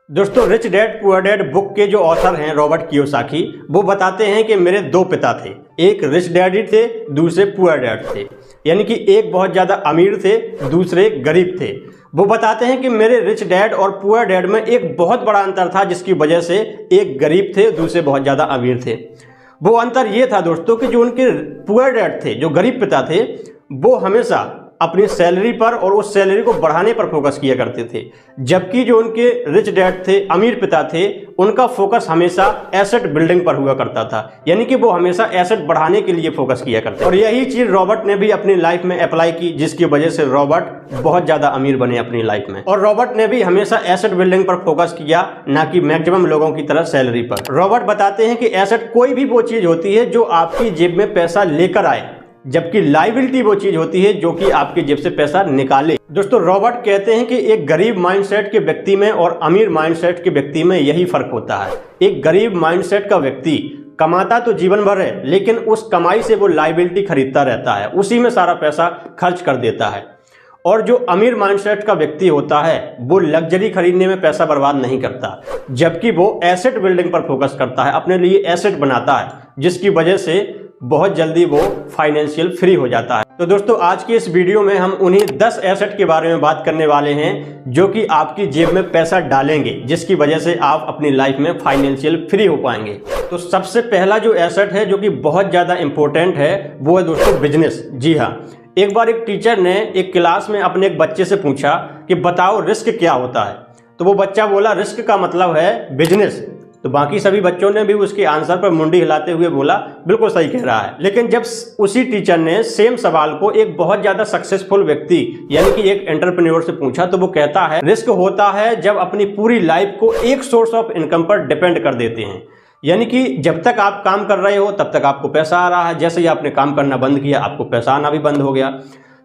दोस्तों, rich dad poor dad book के जो ऑथर हैं रॉबर्ट कियोसाकी, वो बताते हैं कि मेरे दो पिता थे, एक रिच डैडी थे, दूसरे पुअर डैड थे। यानी कि एक बहुत ज़्यादा अमीर थे, दूसरे गरीब थे। वो बताते हैं कि मेरे रिच डैड और पुअर डैड में एक बहुत बड़ा अंतर था, जिसकी वजह से एक गरीब थे, दूसरे बहुत ज़्यादा अमीर थे। वो अंतर ये था दोस्तों कि जो उनके पुअर डैड थे, जो गरीब पिता थे, वो हमेशा अपनी सैलरी पर और उस सैलरी को बढ़ाने पर फोकस किया करते थे, जबकि जो उनके रिच डैड थे, अमीर पिता थे, उनका फोकस हमेशा एसेट बिल्डिंग पर हुआ करता था। यानी कि वो हमेशा एसेट बढ़ाने के लिए फोकस किया करते थे। और यही चीज रॉबर्ट ने भी अपनी लाइफ में अप्लाई की, जिसकी वजह से रॉबर्ट बहुत ज्यादा अमीर बने अपनी लाइफ में। और रॉबर्ट ने भी हमेशा एसेट बिल्डिंग पर फोकस किया, ना कि मैक्सिमम लोगों की तरह सैलरी पर। रॉबर्ट बताते हैं कि एसेट कोई भी वो चीज होती है जो आपकी जेब में पैसा लेकर आए, जबकि लायबिलिटी वो चीज होती है जो कि आपकी जेब से पैसा निकाले। दोस्तों, रॉबर्ट कहते हैं कि एक गरीब माइंडसेट के व्यक्ति में और अमीर माइंडसेट के व्यक्ति में यही फर्क होता है। एक गरीब माइंडसेट का व्यक्ति कमाता तो जीवन भर है, लेकिन उस कमाई से वो लायबिलिटी खरीदता रहता है, उसी में सारा पैसा खर्च कर देता है। और जो अमीर माइंडसेट का व्यक्ति होता है, वो लग्जरी खरीदने में पैसा बर्बाद नहीं करता, जबकि वो एसेट बिल्डिंग पर फोकस करता है, अपने लिए एसेट बनाता है, जिसकी वजह से बहुत जल्दी वो फाइनेंशियल फ्री हो जाता है। तो दोस्तों, आज की इस वीडियो में हम उन्हीं 10 एसेट के बारे में बात करने वाले हैं जो कि आपकी जेब में पैसा डालेंगे, जिसकी वजह से आप अपनी लाइफ में फाइनेंशियल फ्री हो पाएंगे। तो सबसे पहला जो एसेट है जो कि बहुत ज़्यादा इंपॉर्टेंट है, वो है दोस्तों बिजनेस। जी हाँ, एक बार एक टीचर ने एक क्लास में अपने एक बच्चे से पूछा कि बताओ रिस्क क्या होता है। तो वो बच्चा बोला रिस्क का मतलब है बिजनेस। तो बाकी सभी बच्चों ने भी उसके आंसर पर मुंडी हिलाते हुए बोला बिल्कुल सही कह रहा है। लेकिन जब उसी टीचर ने सेम सवाल को एक बहुत ज्यादा सक्सेसफुल व्यक्ति यानी कि एक एंटरप्रेन्योर से पूछा, तो वो कहता है रिस्क होता है जब अपनी पूरी लाइफ को एक सोर्स ऑफ इनकम पर डिपेंड कर देते हैं। यानी कि जब तक आप काम कर रहे हो तब तक आपको पैसा आ रहा है, जैसे ही आपने काम करना बंद किया आपको पैसा आना भी बंद हो गया।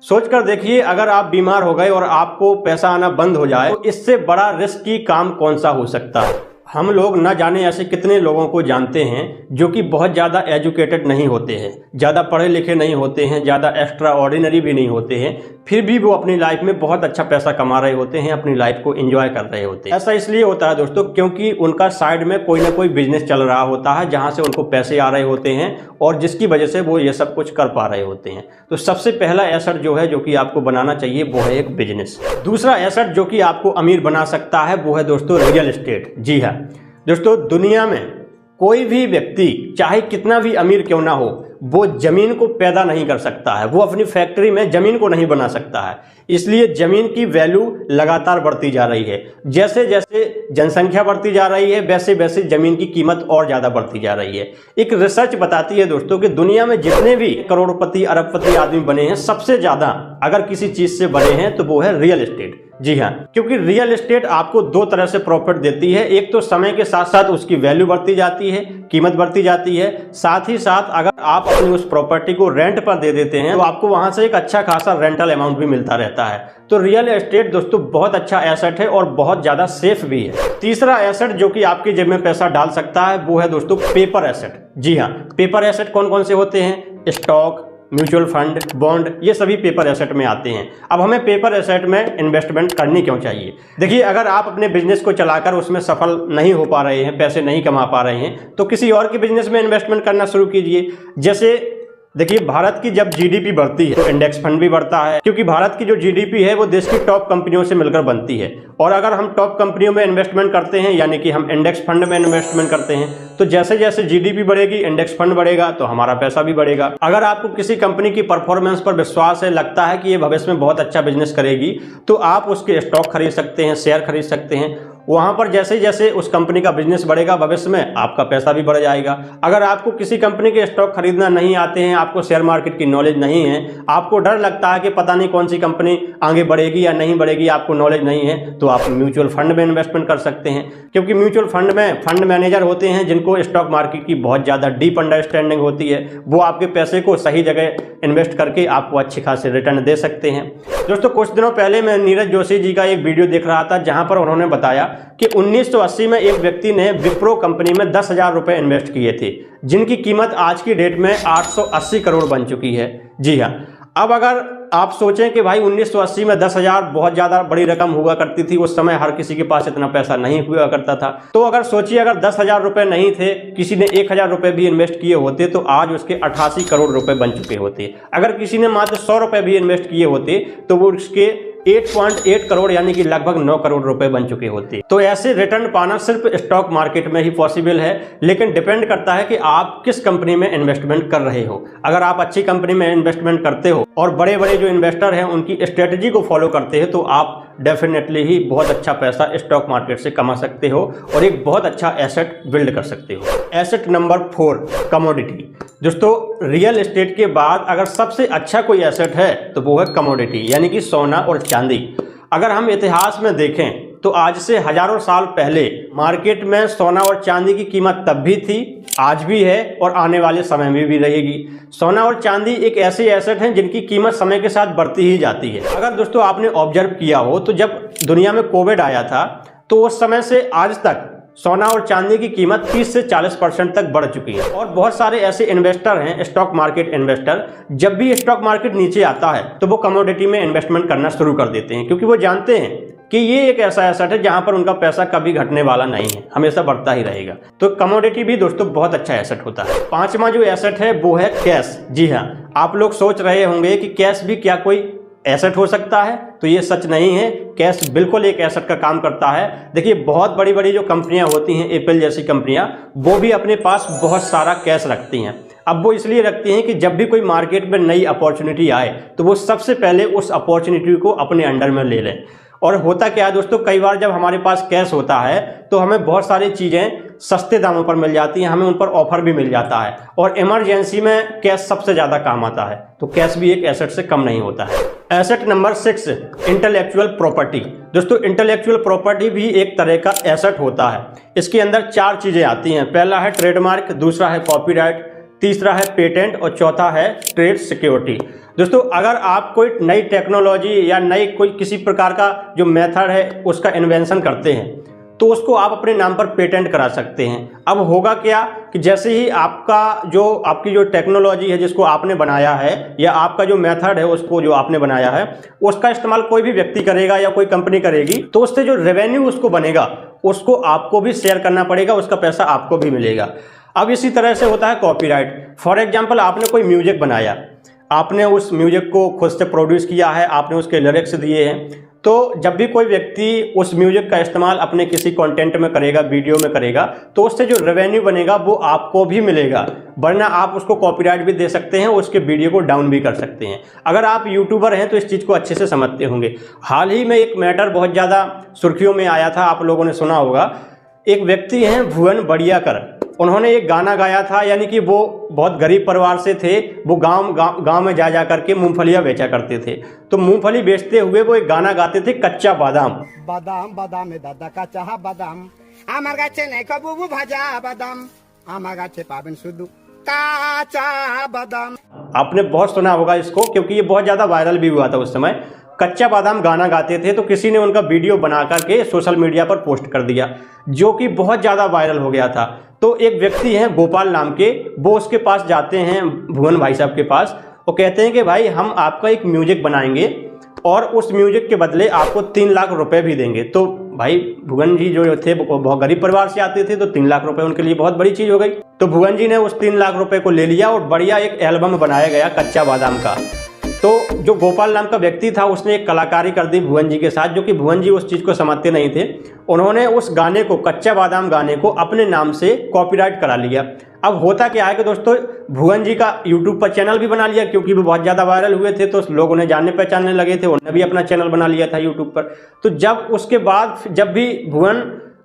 सोच कर देखिए, अगर आप बीमार हो गए और आपको पैसा आना बंद हो जाए, तो इससे बड़ा रिस्की काम कौन सा हो सकता है। हम लोग न जाने ऐसे कितने लोगों को जानते हैं जो कि बहुत ज़्यादा एजुकेटेड नहीं होते हैं, ज़्यादा पढ़े लिखे नहीं होते हैं, ज़्यादा एक्स्ट्रा ऑर्डिनरी भी नहीं होते हैं, फिर भी वो अपनी लाइफ में बहुत अच्छा पैसा कमा रहे होते हैं, अपनी लाइफ को एंजॉय कर रहे होते हैं। ऐसा इसलिए होता है दोस्तों क्योंकि उनका साइड में कोई ना कोई बिजनेस चल रहा होता है, जहाँ से उनको पैसे आ रहे होते हैं और जिसकी वजह से वो ये सब कुछ कर पा रहे होते हैं। तो सबसे पहला एसेट जो है जो कि आपको बनाना चाहिए वो है एक बिजनेस। दूसरा एसेट जो कि आपको अमीर बना सकता है वो है दोस्तों रियल एस्टेट। जी हाँ दोस्तों, दुनिया में कोई भी व्यक्ति चाहे कितना भी अमीर क्यों ना हो, वो जमीन को पैदा नहीं कर सकता है, वो अपनी फैक्ट्री में जमीन को नहीं बना सकता है। इसलिए जमीन की वैल्यू लगातार बढ़ती जा रही है। जैसे जैसे जनसंख्या बढ़ती जा रही है, वैसे वैसे जमीन की कीमत और ज़्यादा बढ़ती जा रही है। एक रिसर्च बताती है दोस्तों कि दुनिया में जितने भी करोड़पति अरबपति आदमी बने हैं, सबसे ज़्यादा अगर किसी चीज़ से बने हैं तो वो है रियल एस्टेट। जी हाँ, क्योंकि रियल एस्टेट आपको दो तरह से प्रॉफिट देती है। एक तो समय के साथ साथ उसकी वैल्यू बढ़ती जाती है, कीमत बढ़ती जाती है। साथ ही साथ अगर आप अपनी उस प्रॉपर्टी को रेंट पर दे देते हैं तो आपको वहां से एक अच्छा खासा रेंटल अमाउंट भी मिलता रहता है। तो रियल एस्टेट दोस्तों बहुत अच्छा एसेट है और बहुत ज्यादा सेफ भी है। तीसरा एसेट जो कि आपकी जेब में पैसा डाल सकता है वो है दोस्तों पेपर एसेट। जी हाँ, पेपर एसेट कौन कौन से होते हैं? स्टॉक, म्यूचुअल फंड, बॉन्ड, ये सभी पेपर एसेट में आते हैं। अब हमें पेपर एसेट में इन्वेस्टमेंट करनी क्यों चाहिए? देखिए, अगर आप अपने बिजनेस को चलाकर उसमें सफल नहीं हो पा रहे हैं, पैसे नहीं कमा पा रहे हैं, तो किसी और के बिजनेस में इन्वेस्टमेंट करना शुरू कीजिए। जैसे देखिए, भारत की जब जीडीपी बढ़ती है तो इंडेक्स फंड भी बढ़ता है, क्योंकि भारत की जो जीडीपी है वो देश की टॉप कंपनियों से मिलकर बनती है। और अगर हम टॉप कंपनियों में इन्वेस्टमेंट करते हैं, यानी कि हम इंडेक्स फंड में इन्वेस्टमेंट करते हैं, तो जैसे जैसे जीडीपी बढ़ेगी, इंडेक्स फंड बढ़ेगा, तो हमारा पैसा भी बढ़ेगा। अगर आपको किसी कंपनी की परफॉर्मेंस पर विश्वास है, लगता है कि ये भविष्य में बहुत अच्छा बिजनेस करेगी, तो आप उसके स्टॉक खरीद सकते हैं, शेयर खरीद सकते हैं। वहां पर जैसे जैसे उस कंपनी का बिजनेस बढ़ेगा, भविष्य में आपका पैसा भी बढ़ जाएगा। अगर आपको किसी कंपनी के स्टॉक खरीदना नहीं आते हैं, आपको शेयर मार्केट की नॉलेज नहीं है, आपको डर लगता है कि पता नहीं कौन सी कंपनी आगे बढ़ेगी या नहीं बढ़ेगी, आपको नॉलेज नहीं है, तो आप म्यूचुअल फंड में इन्वेस्टमेंट कर सकते हैं। क्योंकि म्यूचुअल फंड में फंड मैनेजर होते हैं जिनको स्टॉक मार्केट की बहुत ज़्यादा डीप अंडरस्टैंडिंग होती है। वो आपके पैसे को सही जगह इन्वेस्ट करके आपको अच्छी खासी रिटर्न दे सकते हैं। दोस्तों, कुछ दिनों पहले मैं नीरज जोशी जी का एक वीडियो देख रहा था, जहां पर उन्होंने बताया कि 1980 में एक व्यक्ति ने विप्रो कंपनी में 10,000 रुपए इन्वेस्ट किए थे, जिनकी कीमत आज की डेट में 880 करोड़ बन चुकी है। जी हाँ, अब अगर आप सोचें कि भाई 1980 में 10,000 बहुत ज़्यादा बड़ी रकम हुआ करती थी, उस समय हर किसी के पास इतना पैसा नहीं हुआ करता था। तो अगर सोचिए अगर 10,000 रुपये नहीं थे, किसी ने 1,000 रुपये भी इन्वेस्ट किए होते तो आज उसके 88 करोड़ रुपए बन चुके होते। अगर किसी ने मात्र 100 रुपये भी इन्वेस्ट किए होते तो वो उसके 8.8 करोड़ यानी कि लगभग 9 करोड़ रुपए बन चुके होते। तो ऐसे रिटर्न पाना सिर्फ स्टॉक मार्केट में ही पॉसिबल है, लेकिन डिपेंड करता है कि आप किस कंपनी में इन्वेस्टमेंट कर रहे हो। अगर आप अच्छी कंपनी में इन्वेस्टमेंट करते हो और बड़े बड़े जो इन्वेस्टर हैं उनकी स्ट्रेटजी को फॉलो करते हैं तो आप डेफिनेटली ही बहुत अच्छा पैसा स्टॉक मार्केट से कमा सकते हो और एक बहुत अच्छा एसेट बिल्ड कर सकते हो। Asset number 4, commodity. दोस्तों रियल एस्टेट के बाद अगर सबसे अच्छा कोई एसेट है तो वो है कमोडिटी, यानी कि सोना और चांदी। अगर हम इतिहास में देखें तो आज से हजारों साल पहले मार्केट में सोना और चांदी की कीमत तब भी थी, आज भी है और आने वाले समय में भी रहेगी। सोना और चांदी एक ऐसे एसेट हैं जिनकी कीमत समय के साथ बढ़ती ही जाती है। अगर दोस्तों आपने ऑब्जर्व किया हो तो जब दुनिया में कोविड आया था तो उस समय से आज तक सोना और चांदी की कीमत 30 से 40% तक बढ़ चुकी है। और बहुत सारे ऐसे इन्वेस्टर हैं, स्टॉक मार्केट इन्वेस्टर, जब भी स्टॉक मार्केट नीचे आता है तो वो कमोडिटी में इन्वेस्टमेंट करना शुरू कर देते हैं, क्योंकि वो जानते हैं कि ये एक ऐसा एसेट है जहां पर उनका पैसा कभी घटने वाला नहीं है, हमेशा बढ़ता ही रहेगा। तो कमोडिटी भी दोस्तों बहुत अच्छा एसेट होता है। 5वां जो एसेट है वो है कैश। जी हाँ, आप लोग सोच रहे होंगे कि कैश भी क्या कोई एसेट हो सकता है, तो ये सच नहीं है। कैश बिल्कुल एक एसेट का काम करता है। देखिए बहुत बड़ी बड़ी जो कंपनियां होती हैं, एप्पल जैसी कंपनियां, वो भी अपने पास बहुत सारा कैश रखती हैं। अब वो इसलिए रखती हैं कि जब भी कोई मार्केट में नई अपॉर्चुनिटी आए तो वो सबसे पहले उस अपॉर्चुनिटी को अपने अंडर में ले लें। और होता क्या है दोस्तों, कई बार जब हमारे पास कैश होता है तो हमें बहुत सारी चीज़ें सस्ते दामों पर मिल जाती हैं, हमें उन पर ऑफर भी मिल जाता है और इमरजेंसी में कैश सबसे ज़्यादा काम आता है। तो कैश भी एक एसेट से कम नहीं होता है। Asset number 6, intellectual property. दोस्तों इंटेलेक्चुअल प्रॉपर्टी भी एक तरह का एसेट होता है। इसके अंदर 4 चीज़ें आती हैं। पहला है ट्रेडमार्क, दूसरा है कॉपीराइट, तीसरा है पेटेंट और चौथा है ट्रेड सिक्योरिटी। दोस्तों अगर आप कोई नई टेक्नोलॉजी या नई कोई किसी प्रकार का जो मेथड है उसका इन्वेंशन करते हैं तो उसको आप अपने नाम पर पेटेंट करा सकते हैं। अब होगा क्या कि जैसे ही आपकी जो टेक्नोलॉजी है जिसको आपने बनाया है या आपका जो मेथड है उसको जो आपने बनाया है उसका इस्तेमाल कोई भी व्यक्ति करेगा या कोई कंपनी करेगी तो उससे जो रेवेन्यू उसको बनेगा उसको आपको भी शेयर करना पड़ेगा, उसका पैसा आपको भी मिलेगा। अब इसी तरह से होता है कॉपीराइट। फॉर एग्जाम्पल आपने कोई म्यूजिक बनाया, आपने उस म्यूजिक को खुद से प्रोड्यूस किया है, आपने उसके लिरिक्स दिए हैं, तो जब भी कोई व्यक्ति उस म्यूजिक का इस्तेमाल अपने किसी कंटेंट में करेगा, वीडियो में करेगा, तो उससे जो रेवेन्यू बनेगा वो आपको भी मिलेगा। वरना आप उसको कॉपीराइट भी दे सकते हैं, उसके वीडियो को डाउन भी कर सकते हैं। अगर आप यूट्यूबर हैं तो इस चीज़ को अच्छे से समझते होंगे। हाल ही में एक मैटर बहुत ज़्यादा सुर्खियों में आया था, आप लोगों ने सुना होगा। एक व्यक्ति हैं भुवन बड़ियाकर, उन्होंने एक गाना गाया था, यानी कि वो बहुत गरीब परिवार से थे। वो गांव में जा करके मूंगफलियां बेचा करते थे। तो मूंगफली बेचते हुए वो एक गाना गाते थे, कच्चा बादाम। बादाम बादाम दादा कच्चा बादाम आमार गाछे नहीं कबू भाजा बादाम आमार गाछे पाबेन शुद्ध कच्चा बादाम। आपने बहुत सुना होगा इसको, क्योंकि ये बहुत ज़्यादा वायरल भी हुआ था उस समय। कच्चा बादाम गाना गाते थे तो किसी ने उनका वीडियो बना करके सोशल मीडिया पर पोस्ट कर दिया, जो कि बहुत ज़्यादा वायरल हो गया था। तो एक व्यक्ति हैं गोपाल नाम के, वो उसके पास जाते हैं, भुवन भाई साहब के पास। वो कहते हैं कि भाई हम आपका एक म्यूजिक बनाएंगे और उस म्यूजिक के बदले आपको 3 लाख रुपए भी देंगे। तो भाई भुवन जी जो थे वो बहुत गरीब परिवार से आते थे, तो 3 लाख रुपए उनके लिए बहुत बड़ी चीज़ हो गई। तो भुवन जी ने उस 3 लाख रुपए को ले लिया और बढ़िया एक एल्बम बनाया गया कच्चा बादाम का। तो जो गोपाल नाम का व्यक्ति था उसने एक कलाकारी कर दी भुवन जी के साथ, जो कि भुवन जी उस चीज़ को समझते नहीं थे। उन्होंने उस गाने को, कच्चा बादाम गाने को, अपने नाम से कॉपीराइट करा लिया। अब होता क्या है कि दोस्तों भुवन जी का यूट्यूब पर चैनल भी बना लिया, क्योंकि वो बहुत ज़्यादा वायरल हुए थे तो लोग उन्हें जानने पहचानने लगे थे। उन्होंने भी अपना चैनल बना लिया था यूट्यूब पर। तो जब उसके बाद जब भी भुवन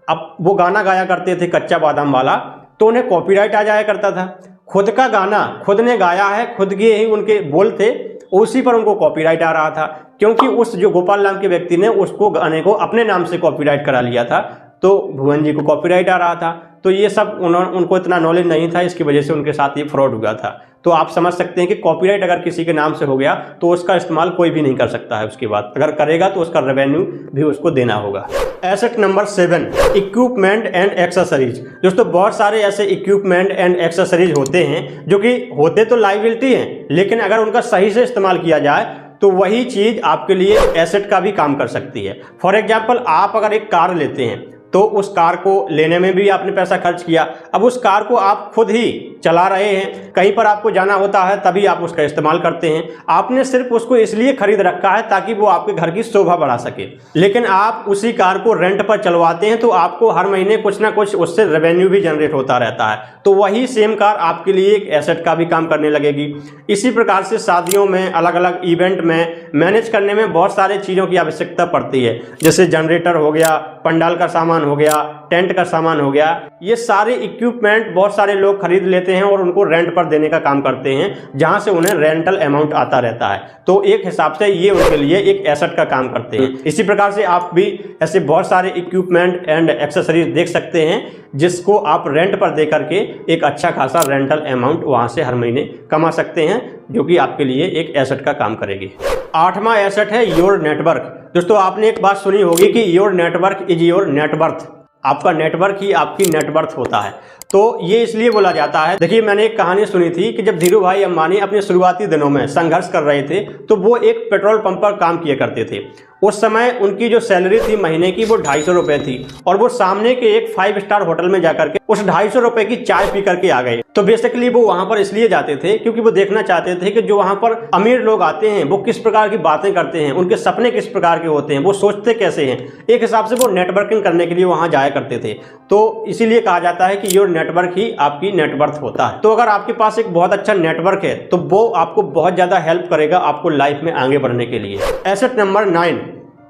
अब वो गाना गाया करते थे कच्चा बादाम वाला, तो उन्हें कॉपीराइट आ जाया करता था। खुद का गाना खुद ने गाया है, खुद के ही उनके बोल थे, उसी पर उनको कॉपीराइट आ रहा था, क्योंकि उस जो गोपाल नाम के व्यक्ति ने उसको गाने को अपने नाम से कॉपीराइट करा लिया था। तो भुवन जी को कॉपीराइट आ रहा था। तो ये सब उनको इतना नॉलेज नहीं था, इसकी वजह से उनके साथ ये फ्रॉड हुआ था। तो आप समझ सकते हैं कि कॉपीराइट अगर किसी के नाम से हो गया तो उसका इस्तेमाल कोई भी नहीं कर सकता है। उसके बाद अगर करेगा तो उसका रेवेन्यू भी उसको देना होगा। Asset number 7, equipment and accessories. दोस्तों बहुत सारे ऐसे इक्विपमेंट एंड एक्सेसरीज होते हैं जो कि होते तो लाइबिलिटी हैं, लेकिन अगर उनका सही से इस्तेमाल किया जाए तो वही चीज आपके लिए एसेट का भी काम कर सकती है। फॉर एग्जाम्पल, आप अगर एक कार लेते हैं तो उस कार को लेने में भी आपने पैसा खर्च किया। अब उस कार को आप खुद ही चला रहे हैं, कहीं पर आपको जाना होता है तभी आप उसका इस्तेमाल करते हैं। आपने सिर्फ उसको इसलिए खरीद रखा है ताकि वो आपके घर की शोभा बढ़ा सके, लेकिन आप उसी कार को रेंट पर चलवाते हैं तो आपको हर महीने कुछ ना कुछ उससे रेवेन्यू भी जनरेट होता रहता है। तो वही सेम कार आपके लिए एक एसेट का भी काम करने लगेगी। इसी प्रकार से शादियों में, अलग अलग इवेंट में मैनेज करने में बहुत सारी चीज़ों की आवश्यकता पड़ती है, जैसे जनरेटर हो गया, पंडाल का सामान हो गया, टेंट का सामान हो गया। ये सारे इक्विपमेंट बहुत सारे लोग खरीद लेते हैं और उनको रेंट पर देने का काम करते हैं, जहां से उन्हें रेंटल अमाउंट आता रहता है। तो एक हिसाब से ये उनके लिए एक एसेट का काम करते हैं। इसी प्रकार से आप भी ऐसे बहुत सारे इक्विपमेंट एंड एक्सेसरीज देख सकते हैं जिसको आप रेंट पर दे करके एक अच्छा खासा रेंटल अमाउंट वहां से हर महीने कमा सकते हैं, जो कि आपके लिए एक एसेट का काम करेगी। 8वां एसेट है योर नेटवर्क। दोस्तों, आपने एक बात सुनी होगी कि your network is your net worth. आपका नेटवर्क ही आपकी नेटवर्थ होता है। तो ये इसलिए बोला जाता है, देखिए मैंने एक कहानी सुनी थी कि जब धीरू भाई अंबानी अपने शुरुआती दिनों में संघर्ष कर रहे थे तो वो एक पेट्रोल पंप पर काम किया करते थे। उस समय उनकी जो सैलरी थी महीने की वो 250 रुपए थी और वो सामने के एक 5 स्टार होटल में जाकर के उस 250 रुपए की चाय पी करके आ गए। तो बेसिकली वो वहां पर इसलिए जाते थे क्योंकि वो देखना चाहते थे कि जो वहां पर अमीर लोग आते हैं वो किस प्रकार की बातें करते हैं, उनके सपने किस प्रकार के होते हैं, वो सोचते कैसे हैं। एक हिसाब से वो नेटवर्किंग करने के लिए वहां जाया करते थे। तो इसीलिए कहा जाता है कि योर नेटवर्क ही आपकी नेटवर्थ होता है। तो अगर आपके पास एक बहुत अच्छा नेटवर्क है तो वो आपको बहुत ज्यादा हेल्प करेगा आपको लाइफ में आगे बढ़ने के लिए। एसेट नंबर 9,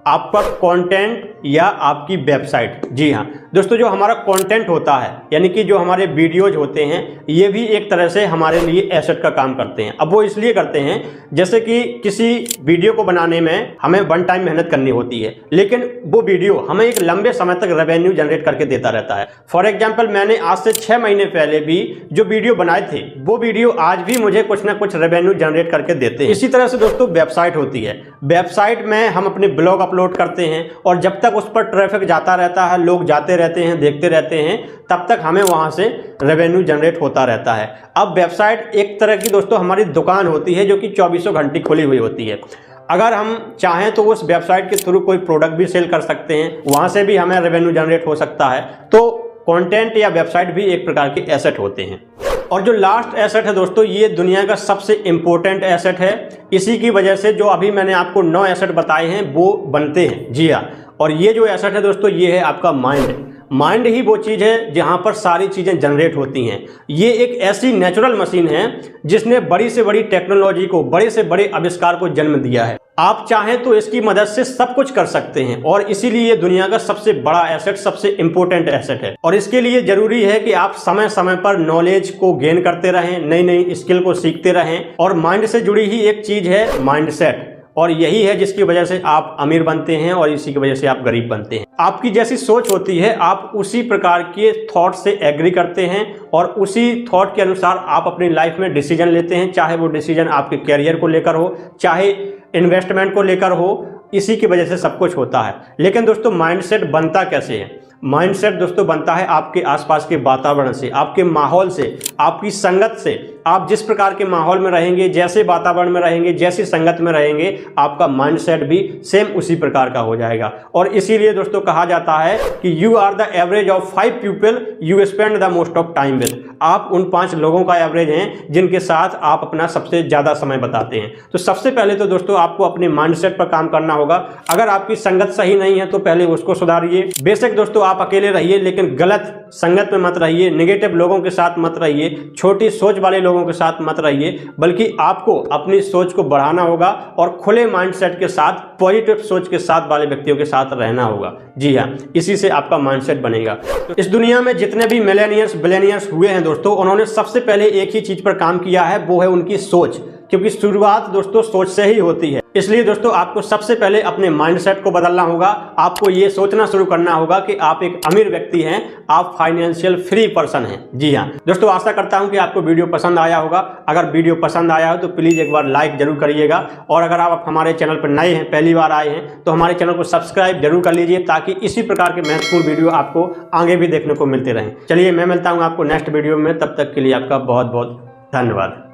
आपका कंटेंट या आपकी वेबसाइट। जी हाँ दोस्तों, जो हमारा कंटेंट होता है यानी कि जो हमारे वीडियोज होते हैं ये भी एक तरह से हमारे लिए एसेट का काम करते हैं। अब वो इसलिए करते हैं जैसे कि किसी वीडियो को बनाने में हमें वन टाइम मेहनत करनी होती है, लेकिन वो वीडियो हमें एक लंबे समय तक रेवेन्यू जनरेट करके देता रहता है। फॉर एग्जाम्पल, मैंने आज से 6 महीने पहले भी जो वीडियो बनाए थे वो वीडियो आज भी मुझे कुछ ना कुछ रेवेन्यू जनरेट करके देते हैं। इसी तरह से दोस्तों वेबसाइट होती है। वेबसाइट में हम अपने ब्लॉग अपलोड करते हैं और जब तक उस पर ट्रैफिक जाता रहता है, लोग जाते रहते हैं, देखते रहते हैं, तब तक हमें वहां से रेवेन्यू जनरेट होता रहता है। अब वेबसाइट एक तरह की दोस्तों हमारी दुकान होती है जो कि 24 घंटे खुली हुई होती है। अगर हम चाहें तो उस वेबसाइट के थ्रू कोई प्रोडक्ट भी सेल कर सकते हैं, वहां से भी हमें रेवेन्यू जनरेट हो सकता है। तो कंटेंट या वेबसाइट भी एक प्रकार के एसेट होते हैं। और जो लास्ट एसेट है दोस्तों, ये दुनिया का सबसे इंपॉर्टेंट एसेट है। इसी की वजह से जो अभी मैंने आपको 9 एसेट बताए हैं वो बनते हैं। जी हाँ, और ये जो एसेट है दोस्तों ये है आपका माइंड। माइंड ही वो चीज़ है जहां पर सारी चीज़ें जनरेट होती हैं। ये एक ऐसी नेचुरल मशीन है जिसने बड़ी से बड़ी टेक्नोलॉजी को, बड़े से बड़े आविष्कार को जन्म दिया है। आप चाहें तो इसकी मदद से सब कुछ कर सकते हैं और इसीलिए ये दुनिया का सबसे बड़ा एसेट, सबसे इंपॉर्टेंट एसेट है। और इसके लिए जरूरी है कि आप समय समय पर नॉलेज को गेन करते रहें, नई नई स्किल को सीखते रहें। और माइंड से जुड़ी ही एक चीज है माइंडसेट, और यही है जिसकी वजह से आप अमीर बनते हैं और इसी की वजह से आप गरीब बनते हैं। आपकी जैसी सोच होती है आप उसी प्रकार के थॉट से एग्री करते हैं और उसी थॉट के अनुसार आप अपनी लाइफ में डिसीजन लेते हैं, चाहे वो डिसीजन आपके कैरियर को लेकर हो, चाहे इन्वेस्टमेंट को लेकर हो। इसी की वजह से सब कुछ होता है। लेकिन दोस्तों माइंडसेट बनता कैसे है? माइंडसेट दोस्तों बनता है आपके आसपास के वातावरण से, आपके माहौल से, आपकी संगत से। आप जिस प्रकार के माहौल में रहेंगे, जैसे वातावरण में रहेंगे, जैसी संगत में रहेंगे, आपका माइंडसेट भी सेम उसी प्रकार का हो जाएगा। और इसीलिए दोस्तों कहा जाता है कि you are the average of 5 people you spend the most of time with. आप उन 5 लोगों का एवरेज हैं जिनके साथ आप अपना सबसे ज्यादा समय बताते हैं। तो सबसे पहले तो दोस्तों आपको अपने माइंडसेट पर काम करना होगा। अगर आपकी संगत सही नहीं है तो पहले उसको सुधारिए। बेशक दोस्तों आप अकेले रहिए, लेकिन गलत संगत में मत रहिए, नेगेटिव लोगों के साथ मत रहिए, छोटी सोच वाले लोगों के साथ मत रहिए, बल्कि आपको अपनी सोच को बढ़ाना होगा और खुले माइंडसेट के साथ, पॉजिटिव सोच के साथ वाले व्यक्तियों के साथ रहना होगा। जी हाँ, इसी से आपका माइंडसेट बनेगा। तो इस दुनिया में जितने भी मिलेनियर्स, बिलियनियर्स हुए हैं दोस्तों, उन्होंने सबसे पहले एक ही चीज पर काम किया है, वो है उनकी सोच। क्योंकि शुरुआत दोस्तों सोच से ही होती है। इसलिए दोस्तों आपको सबसे पहले अपने माइंडसेट को बदलना होगा। आपको ये सोचना शुरू करना होगा कि आप एक अमीर व्यक्ति हैं, आप फाइनेंशियल फ्री पर्सन हैं। जी हाँ दोस्तों, आशा करता हूं कि आपको वीडियो पसंद आया होगा। अगर वीडियो पसंद आया हो तो प्लीज एक बार लाइक जरूर करिएगा। और अगर आप हमारे चैनल पर नए हैं, पहली बार आए हैं, तो हमारे चैनल को सब्सक्राइब जरूर कर लीजिए ताकि इसी प्रकार के महत्वपूर्ण वीडियो आपको आगे भी देखने को मिलते रहें। चलिए मैं मिलता हूँ आपको नेक्स्ट वीडियो में, तब तक के लिए आपका बहुत बहुत धन्यवाद।